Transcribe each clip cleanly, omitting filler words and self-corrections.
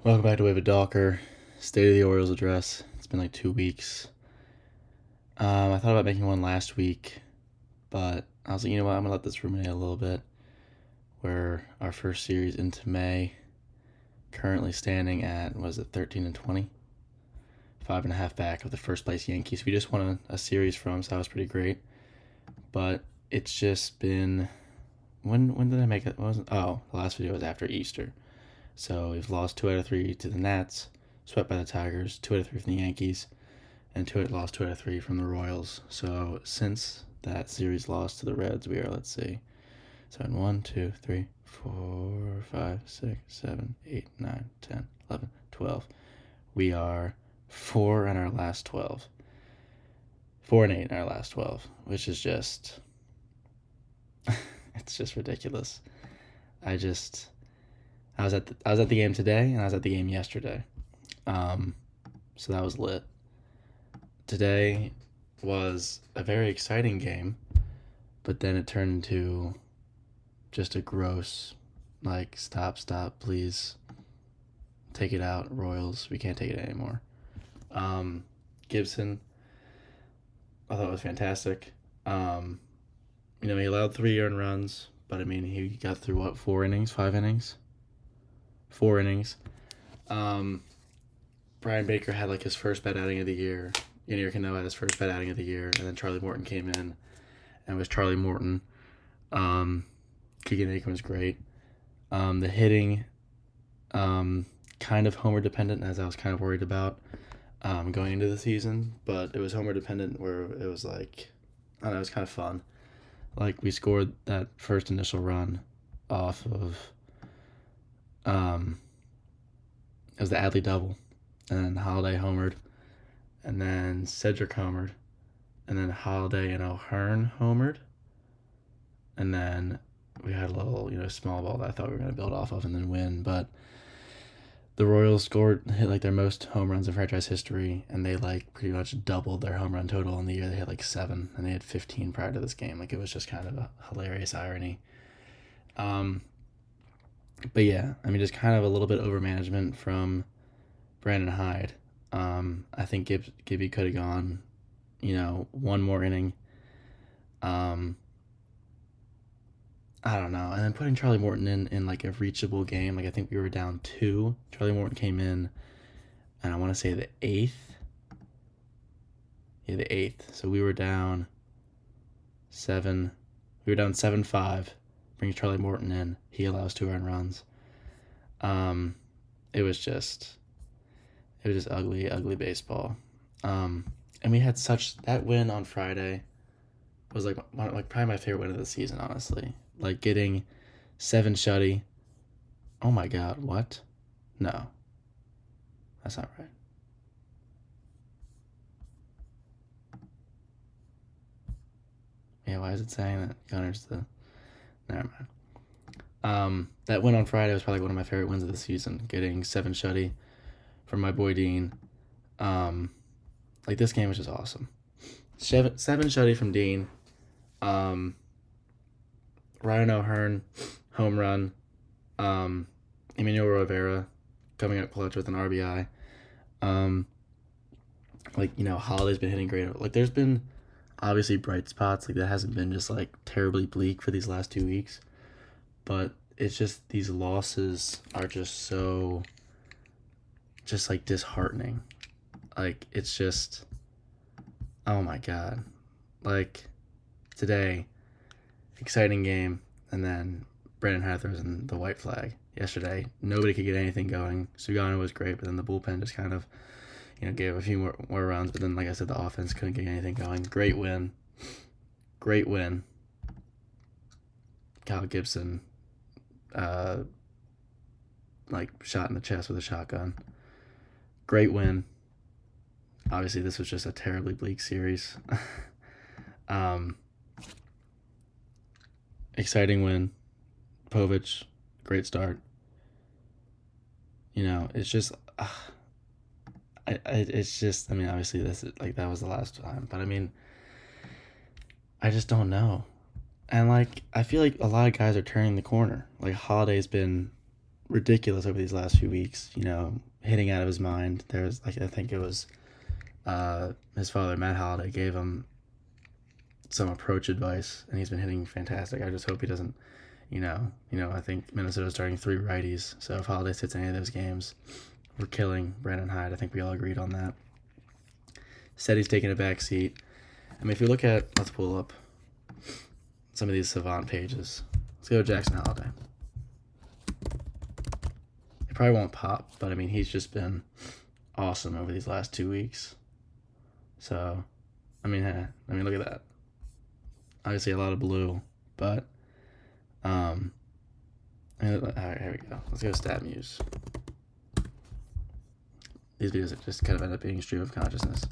Welcome back to Wave of Docker. State of the Orioles address. It's been like 2 weeks. I thought about making one last week, but I was like, you know what? I'm gonna let this ruminate a little bit. We're our first series into May, currently standing at 13-20, 5.5 back of the first place Yankees. We just won a series from, so that was pretty great. But it's just been when did I make it? The last video was after Easter. So we've lost 2 out of 3 to the Nats, swept by the Tigers, 2 out of 3 from the Yankees, and lost 2 out of 3 from the Royals. So since that series loss to the Reds, we are, let's see, so in 1, 2, 3, 4, 5, 6, 7, 8, 9, 10, 11, 12. We are 4 in our last 12. 4 and 8 in our last 12, which is just, it's just ridiculous. I was at the game today, and I was at the game yesterday. So that was lit. Today was a very exciting game, but then it turned into just a gross, like, stop, please. Take it out, Royals. We can't take it anymore. Gibson, I thought was fantastic. He allowed 3 earned runs, but I mean, he got through 4 innings, 5 innings? 4 innings. Brian Baker had like his first bad outing of the year. Yunior Cano had his first bad outing of the year, and then Charlie Morton came in, and it was Charlie Morton. Keegan Aiken was great. The hitting, kind of homer dependent, as I was kind of worried about going into the season, but it was homer dependent where it was like, I don't know, it was kind of fun. Like, we scored that first initial run off of it was the Adley double, and then Holiday homered, and then Cedric homered, and then Holiday and O'Hearn homered, and then we had a little, small ball that I thought we were going to build off of and then win, but the Royals hit like their most home runs in franchise history, and they like pretty much doubled their home run total in the year. They had like 7, and they had 15 prior to this game. Like, it was just kind of a hilarious irony. But yeah, I mean, just kind of a little bit over management from Brandon Hyde. I think Gibby could have gone, one more inning. I don't know. And then putting Charlie Morton in like a reachable game. Like, I think we were down 2. Charlie Morton came in, and I want to say the 8th. Yeah, the 8th. So we were down 7. We were down 7-5. Brings Charlie Morton in. He allows 2 earned runs. It was just ugly baseball. And we had that win on Friday was like probably my favorite win of the season, honestly. Like, getting 7 shutty. Oh my God, what? No, that's not right. Yeah, why is it saying that Gunner's the... Never mind. That win on Friday was probably one of my favorite wins of the season, getting 7 shutty from my boy Dean. Like, this game was just awesome. 7 shutty from Dean. Ryan O'Hearn, home run. Emmanuel Rivera coming up clutch with an RBI. Holiday's been hitting great. Like, there's been obviously bright spots. Like, that hasn't been just like terribly bleak for these last 2 weeks. But it's just, these losses are just so, just like disheartening. Like, it's just, oh my God. Like, today, exciting game, and then Brandon Hyde throws in the white flag. Yesterday, nobody could get anything going. Sugano was great, but then the bullpen just kind of, gave a few more runs. But then, like I said, the offense couldn't get anything going. Great win. Kyle Gibson, shot in the chest with a shotgun. Great win. Obviously, this was just a terribly bleak series. Exciting win. Povich, great start. It's just, it's just, I mean, obviously that was the last time, but I mean, I just don't know. And like, I feel like a lot of guys are turning the corner. Like, Holiday's been ridiculous over these last few weeks. Hitting out of his mind. There's like I think it was his father Matt Holliday gave him some approach advice, and he's been hitting fantastic. I just hope he doesn't. I think Minnesota's starting 3 righties, so if Holliday sits any of those games, we're killing Brandon Hyde. I think we all agreed on that. Said he's taking a back seat. I mean, if you look at, let's pull up some of these Savant pages. Let's go Jackson Holliday. It probably won't pop, but I mean, he's just been awesome over these last 2 weeks. So, I mean, look at that. Obviously, a lot of blue, but all right, here we go. Let's go StatMuse. These videos just kind of end up being stream of consciousness.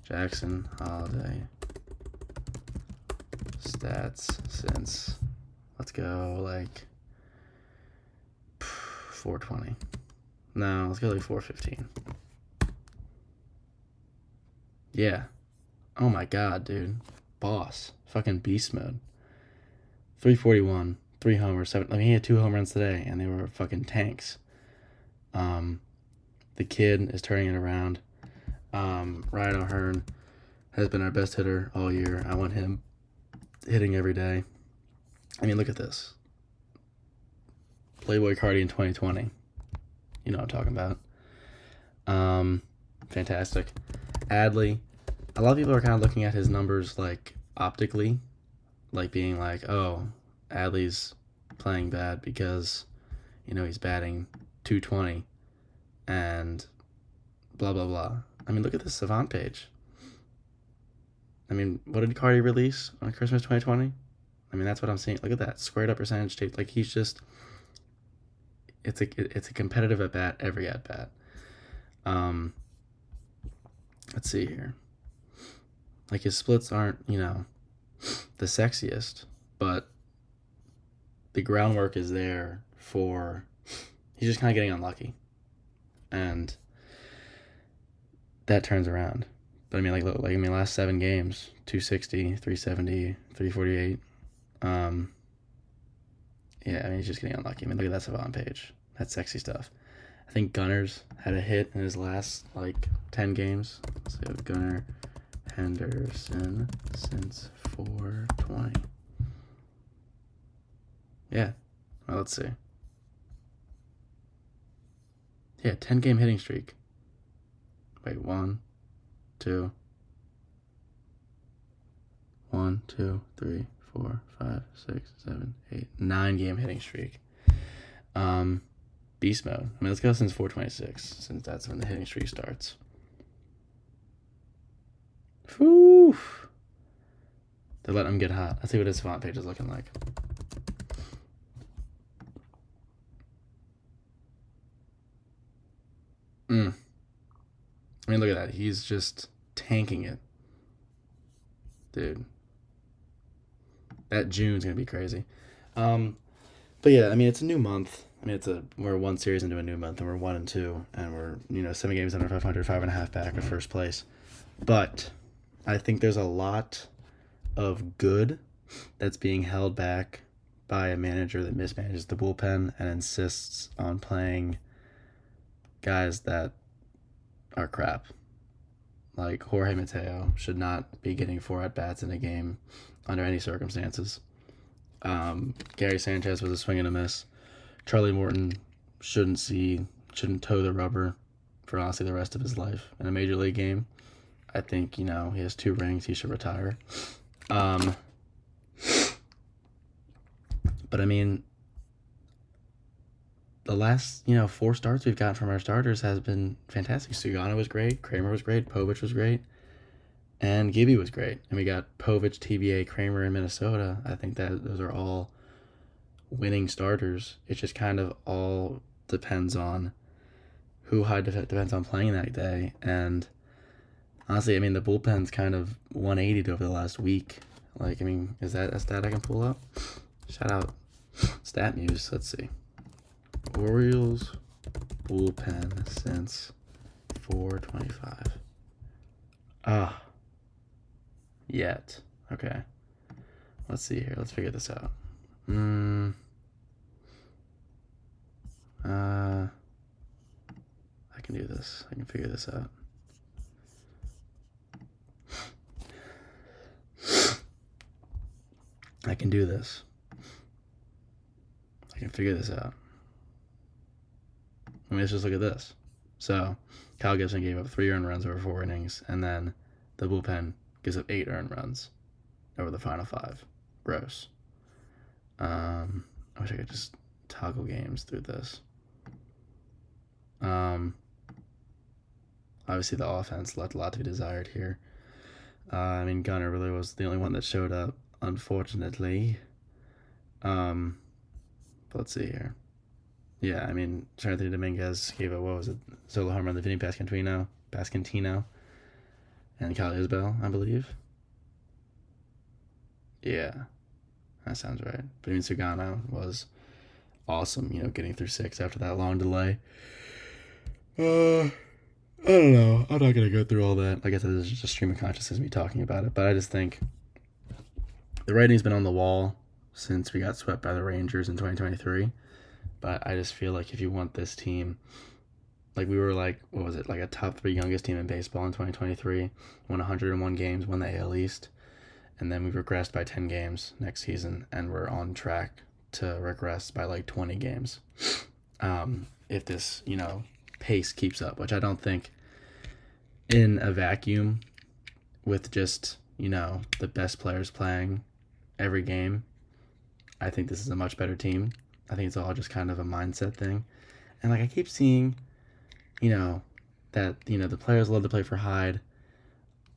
Jackson Holliday stats since, let's go like 420. No, let's go like 415. Yeah. Oh my god, dude. Boss. Fucking beast mode. 341, 3 homers, 7. I mean, he had 2 home runs today, and they were fucking tanks. The kid is turning it around. Ryan O'Hearn has been our best hitter all year. I want him hitting every day. I mean, look at this. Playboy Cardi in 2020. You know what I'm talking about. Fantastic. Adley. A lot of people are kind of looking at his numbers like optically, like being like, oh, Adley's playing bad because, he's batting 220 and blah, blah, blah. I mean, look at this Savant page. I mean, what did Cardi release on Christmas 2020? I mean, that's what I'm seeing. Look at that. Squared up percentage tape. Like, he's just... It's a competitive at-bat every at-bat. Let's see here. Like, his splits aren't, the sexiest, but the groundwork is there for... He's just kind of getting unlucky. And that turns around. But I mean, last 7 games, 260, 370, 348. Yeah, I mean, he's just getting unlucky. I mean, look at that Savant page. That's sexy stuff. I think Gunner's had a hit in his last, 10 games. So Gunner Henderson since 420. Yeah. Well, let's see. Yeah, 10-game hitting streak. Wait, 1, 2, 1, 2, 3, 4, 5, 6, 7, 8, 9-game hitting streak. Beast mode. I mean, let's go since 426, since that's when the hitting streak starts. Whew. They're letting him get hot. Let's see what his Savant page is looking like. I mean, look at that. He's just tanking it. Dude. That June's going to be crazy. But yeah, I mean, it's a new month. I mean, we're 1 series into a new month, and we're 1-2, and we're 7 games under 500, 5.5 back of first place. But I think there's a lot of good that's being held back by a manager that mismanages the bullpen and insists on playing guys that are crap. Like Jorge Mateo should not be getting 4 at-bats in a game under any circumstances. Gary Sanchez was a swing and a miss. Charlie Morton shouldn't toe the rubber for honestly the rest of his life in a major league game. I think, he has 2 rings. He should retire. But I mean, the last, 4 starts we've gotten from our starters has been fantastic. Sugano was great. Kramer was great. Povich was great. And Gibby was great. And we got Povich, TBA, Kramer in Minnesota. I think that those are all winning starters. It just kind of all depends on who Hyde depends on playing that day. And honestly, I mean, the bullpen's kind of 180'd over the last week. Is that a stat I can pull up? Shout out StatMuse. Let's see. Orioles bullpen since 425. Yet. Okay. Let's see here. Let's figure this out. I can do this. I can figure this out. I can do this. I can figure this out. Let's just look at this. So, Kyle Gibson gave up 3 earned runs over 4 innings, and then the bullpen gives up 8 earned runs over the final 5. Gross. I wish I could just toggle games through this. Obviously, the offense left a lot to be desired here. Gunnar really was the only one that showed up, unfortunately. But let's see here. Yeah, Jonathan Dominguez gave a, solo home run to Vinny Pascantino, and Kyle Isbell, I believe. Yeah, that sounds right. But Sugano was awesome, getting through 6 after that long delay. I don't know. I'm not going to go through all that. Like I said, this is just a stream of consciousness, me talking about it. But I just think the writing's been on the wall since we got swept by the Rangers in 2023. But I just feel like if you want this team, like we were like, what was it, like a top 3 youngest team in baseball in 2023, won 101 games, won the AL East, and then we regressed by 10 games next season, and we're on track to regress by like 20 games. If this, pace keeps up, which I don't think in a vacuum with just, the best players playing every game, I think this is a much better team. I think it's all just kind of a mindset thing. And like I keep seeing, that, the players love to play for Hyde.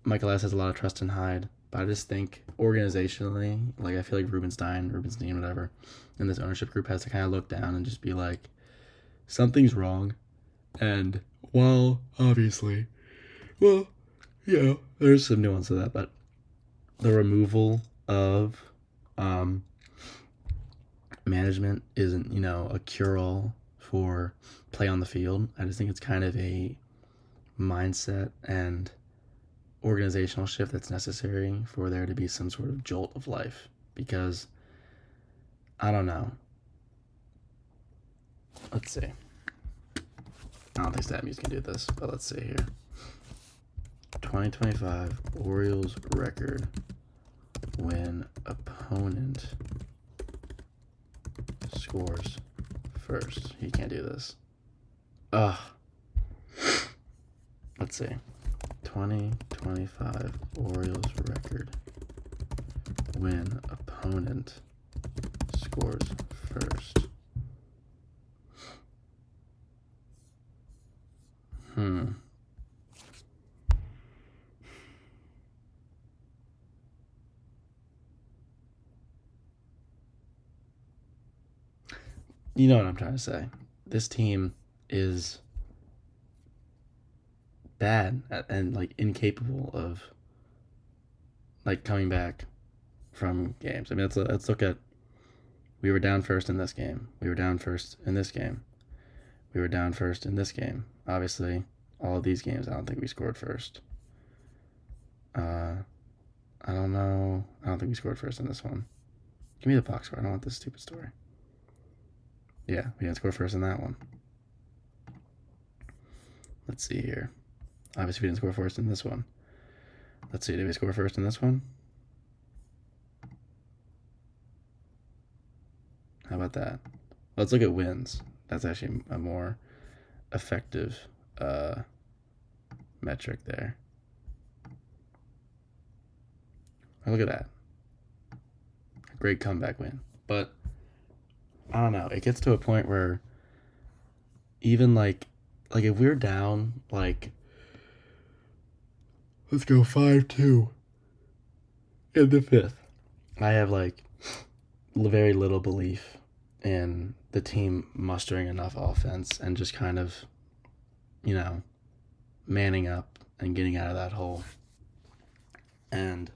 Michael S. has a lot of trust in Hyde. But I just think organizationally, like I feel like Rubenstein, whatever, and this ownership group has to kind of look down and just be like, something's wrong. And while obviously, there's some nuance to that, but the removal of management isn't, a cure-all for play on the field. I just think it's kind of a mindset and organizational shift that's necessary for there to be some sort of jolt of life. Because, I don't know. Let's see. I don't think StatMuse can do this, but let's see here. 2025 Orioles record when opponent scores first. He can't do this. Ugh. Let's see. 2025 Orioles record when opponent scores first. You know what I'm trying to say. This team is bad and like incapable of like coming back from games. Let's look at, we were down first in this game. We were down first in this game. We were down first in this game. Obviously, all of these games, I don't think we scored first. I don't know. I don't think we scored first in this one. Give me the box score. I don't want this stupid story. Yeah, we didn't score first in that one. Let's see here. Obviously, we didn't score first in this one. Let's see. Did we score first in this one? How about that? Let's look at wins. That's actually a more effective metric there. Look at that. A great comeback win. But I don't know. It gets to a point where even like if we're down, like, let's go 5-2 in the 5th. I have like very little belief in the team mustering enough offense and just kind of, manning up and getting out of that hole. And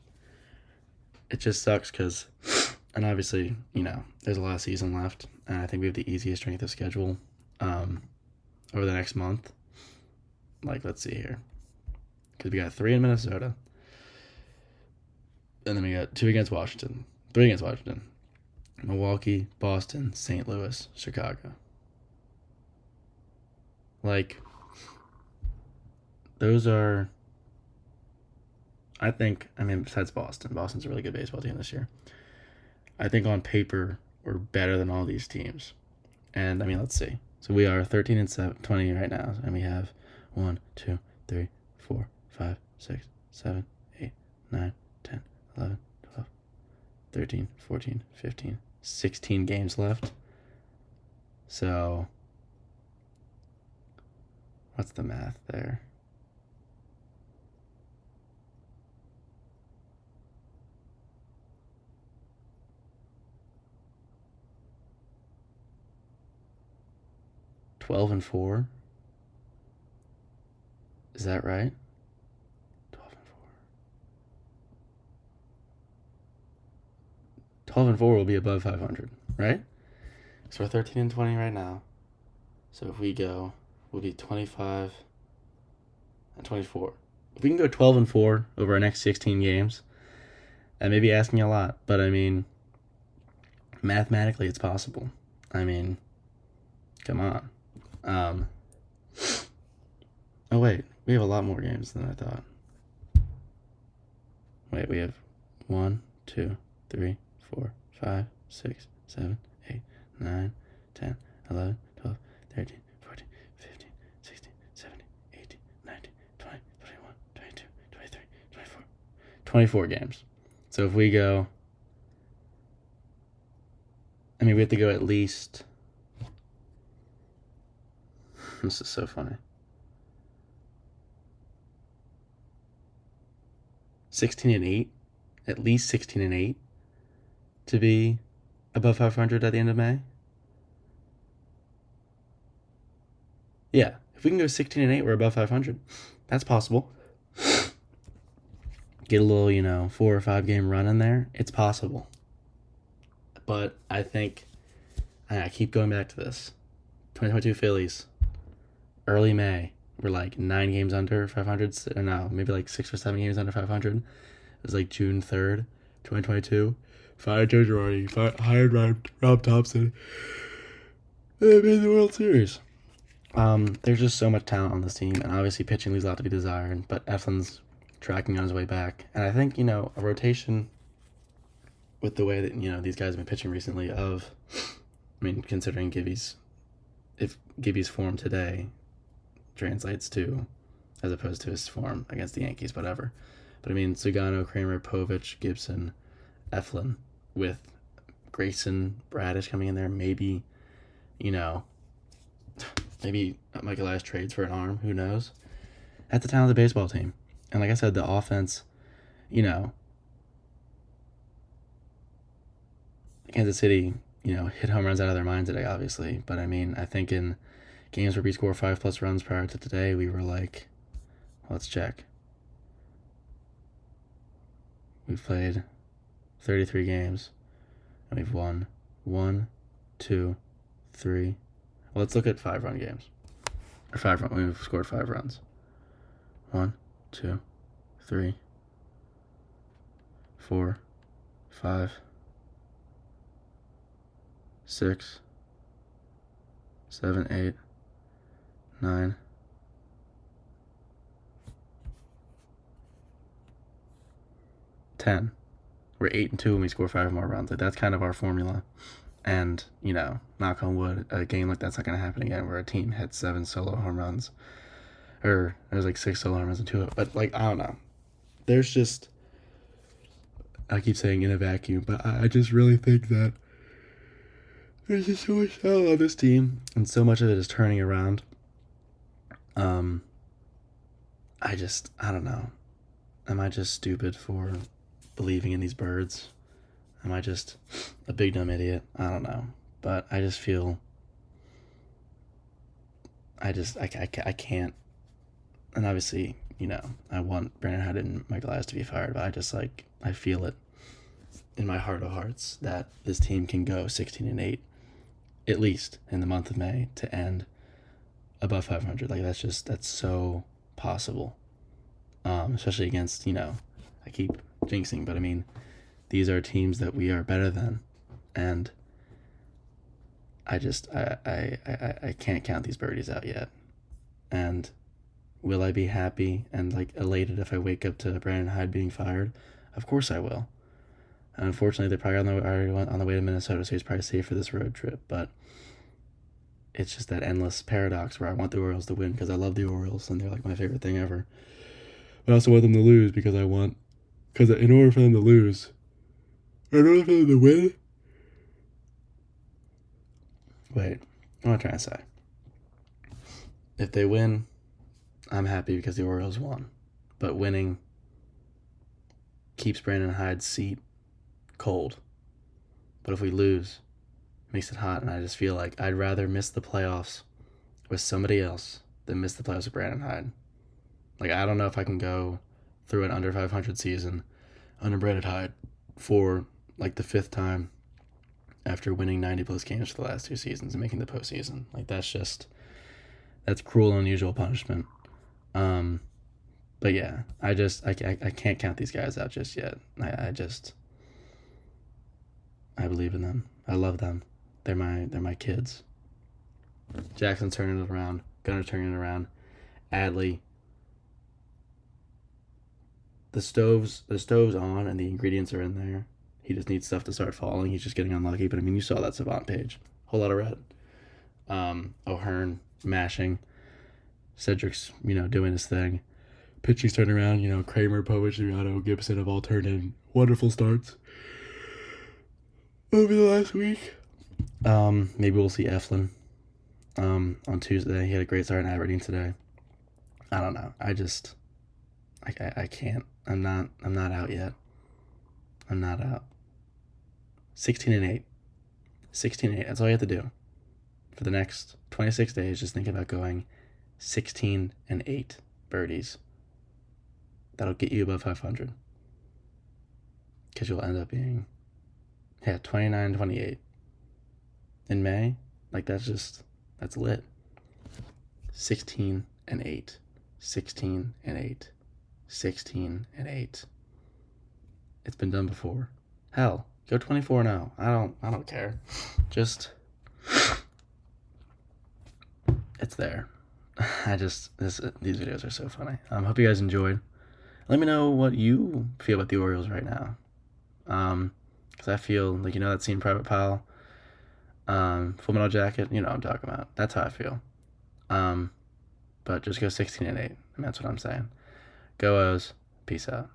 it just sucks because, and obviously, there's a lot of season left, and I think we have the easiest strength of schedule over the next month. Like, let's see here. Because we got 3 in Minnesota, and then we got 2 against Washington, 3 against Washington, Milwaukee, Boston, St. Louis, Chicago. Like, those are, I think, I mean, besides Boston, Boston's a really good baseball team this year. I think on paper, we're better than all these teams. And, I mean, let's see. So we are 13 and 20 right now, and we have 1, 2, 3, 4, 5, 6, 7, 8, 9, 10, 11, 12, 13, 14, 15, 16 games left. So, what's the math there? $12-4. Is that right? 12-4. 12-4 will be above 500, right? So we're 13 and 20 right now. So if we go, we'll be 25 and 24. If we can go 12-4 over our next 16 games, that may be asking a lot, but I mean, mathematically, it's possible. I mean, come on. Oh wait, we have a lot more games than I thought. Wait, we have 1, 2, 3, 4, 5, 6, 7, 8, 9, 10, 11, 12, 13, 14, 15, 16, 17, 18, 19, 20, 21, 22, 23, 24. 24 games. So if we go, I mean, we have to go at least, this is so funny, 16 and 8, at least 16 and 8 to be above 500 at the end of May. Yeah, if we can go 16 and 8, we're above 500. That's possible. Get a little, 4 or 5 game run in there. It's possible. But I think, I keep going back to this. 2022 Phillies, early May, we're like 9 games under 500. Or no, maybe like 6 or 7 games under 500. It was like June 3rd, 2022. Fired Joe Girardi, hired Rob Thompson. They made the World Series. There's just so much talent on this team, and obviously pitching leaves a lot to be desired, but Eflin's tracking on his way back. And I think, a rotation with the way that, these guys have been pitching recently considering if Gibby's form today translates to, as opposed to his form against the Yankees, whatever. But Sugano, Kramer, Povich, Gibson, Eflin, with Grayson, Bradish coming in there, maybe Michael Elias trades for an arm, who knows? That's the talent of the baseball team. And like I said, the offense, Kansas City, hit home runs out of their minds today, obviously. But I think in games where we score 5+ runs prior to today, we were like, let's check. We've played 33 games, and we've won 1, 2, 3. Well, let's look at 5-run games. Or 5-run. We've scored 5 runs. 1, 2, 3, 4, 5, 6, 7, 8, 9, 10. We're 8-2 and we score 5 more runs. Like, that's kind of our formula. And, knock on wood, a game like that's not going to happen again where a team hits 7 solo home runs. Or there's like 6 solo home runs and 2. But, I don't know. There's just, I keep saying in a vacuum, but I just really think that there's just so much talent on this team, and so much of it is turning around. I don't know. Am I just stupid for believing in these birds? Am I just a big dumb idiot? I don't know. But I just feel, I can't. And obviously, I want Brandon Hyde and Michael Elias to be fired, but I feel it in my heart of hearts that this team can go 16 and 8, at least in the month of May, to end above 500. That's so possible. Especially against, I keep jinxing, but these are teams that we are better than, and I can't count these birdies out yet. And will I be happy and like elated if I wake up to Brandon Hyde being fired? Of course I will. And unfortunately, they're probably on the way to Minnesota, so he's probably safe for this road trip. But it's just that endless paradox where I want the Orioles to win because I love the Orioles and they're like my favorite thing ever. But I also want them to lose because in order for them to lose, in order for them to win. Wait, what am I trying to say? If they win, I'm happy because the Orioles won. But winning keeps Brandon Hyde's seat cold. But if we lose, it makes it hot, and I just feel like I'd rather miss the playoffs with somebody else than miss the playoffs with Brandon Hyde. Like, I don't know if I can go through an under 500 season under Brandon Hyde for like the fifth time after winning 90 plus games for the last 2 seasons and making the postseason. Like, that's cruel and unusual punishment. But yeah, I can't count these guys out just yet. I believe in them. I love them. They're my kids. Jackson's turning it around. Gunner's turning it around. Adley. The stove's on and the ingredients are in there. He just needs stuff to start falling. He's just getting unlucky. But I mean, you saw that Savant page. Whole lot of red. O'Hearn mashing. Cedric's doing his thing. Pitching's turning around. Kramer, Povich, Riano, Gibson have all turned in wonderful starts over the last week. Maybe we'll see Eflin on Tuesday. He had a great start in Aberdeen today. I don't know. I can't. I'm not out yet. I'm not out. 16-8. 16-8. That's all you have to do. For the next 26 days, just think about going 16-8 birdies. That'll get you above 500. Because you'll end up being 29-28. In May, like that's lit. 16-8. 16-8. 16-8. It's been done before. Hell, go 24-0. I don't care. Just it's there. These videos are so funny. Hope you guys enjoyed. Let me know what you feel about the Orioles right now. Because I feel like that scene Private Pile, Full Metal Jacket. You know what I'm talking about. That's how I feel. But just go 16-8. And that's what I'm saying. Go O's. Peace out.